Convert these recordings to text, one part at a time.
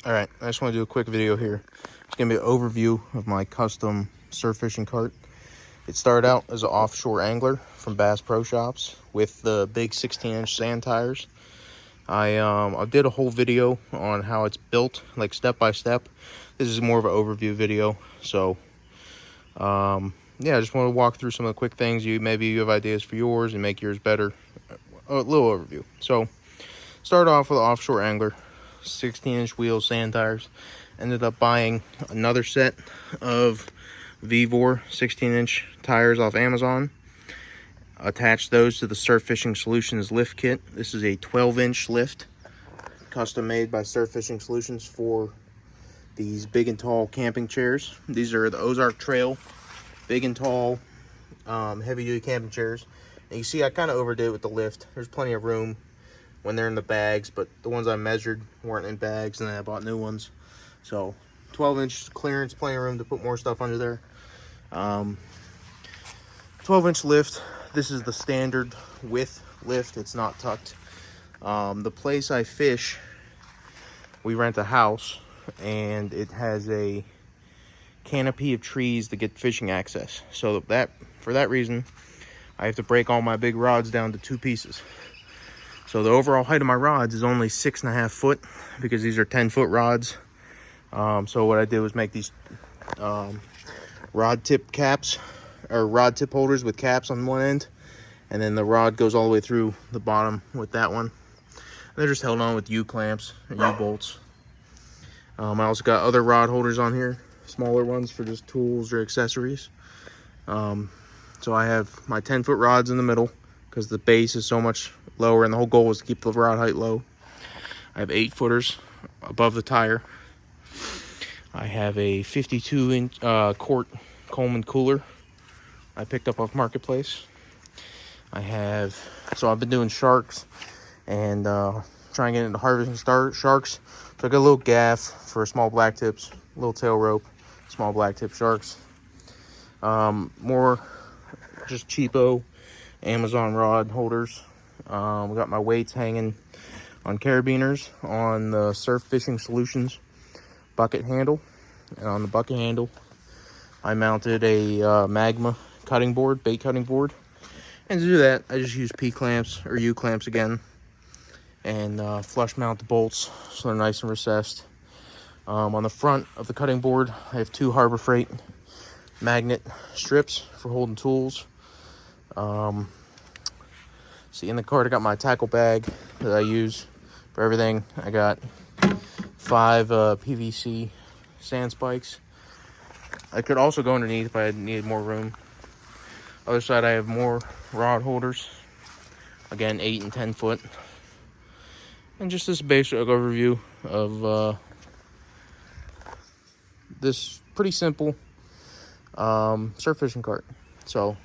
All right, I just want to do a quick video here. It's going to be an overview of my custom surf fishing cart. It started out as an offshore angler from Bass Pro Shops with the big 16-inch sand tires. I did a whole video on how it's built, like step by step. This is more of an overview video. So, yeah, I just want to walk through some of the quick things. Maybe you have ideas for yours and make yours better. A little overview. So, start off with an offshore angler. 16-inch wheel sand tires. Ended up buying another set of Vevor 16-inch tires off Amazon. Attached those to the Surf Fishing Solutions lift kit. This is a 12-inch lift, custom made by Surf Fishing Solutions for these big and tall camping chairs. These are the Ozark Trail big and tall heavy-duty camping chairs. And you see I kind of overdid it with the lift. There's plenty of room when they're in the bags, but the ones I measured weren't in bags, and then I bought new ones. So 12-inch clearance, plenty of room to put more stuff under there. 12-inch lift. This is the standard width lift. It's not tucked. The place I fish, we rent a house, and it has a canopy of trees to get fishing access. So for that reason, I have to break all my big rods down to 2 pieces. So the overall height of my rods is only 6.5 foot because these are 10-foot rods. So what I did was make these rod tip caps, or rod tip holders with caps on one end, and then the rod goes all the way through the bottom with that one. And they're just held on with U-clamps or U-bolts. I also got other rod holders on here, smaller ones for just tools or accessories. So I have my 10-foot rods in the middle because the base is so much lower, and the whole goal is to keep the rod height low. I have 8-footers above the tire. I have a 52-inch quart Coleman cooler I picked up off Marketplace. So I've been doing sharks and trying to get into harvesting sharks. So I got a little gaff for small black tips, a little tail rope, small black tip sharks. More just cheapo Amazon rod holders. We got my weights hanging on carabiners on the Surf Fishing Solutions bucket handle. And on the bucket handle, I mounted a Magma cutting board, bait cutting board. And to do that, I just use P-clamps or U-clamps again, and flush mount the bolts so they're nice and recessed. On the front of the cutting board, I have 2 Harbor Freight magnet strips for holding tools. See, in the cart, I got my tackle bag that I use for everything. I got 5 PVC sand spikes. I could also go underneath if I needed more room. Other side, I have more rod holders. Again, 8 and 10 foot. And just this basic overview of this pretty simple surf fishing cart. So,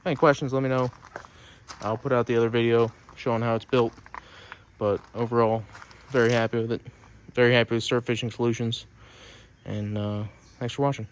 any questions, let me know. I'll put out the other video showing how it's built. But overall, very happy with it. Very happy with Surf Fishing Solutions. And thanks for watching.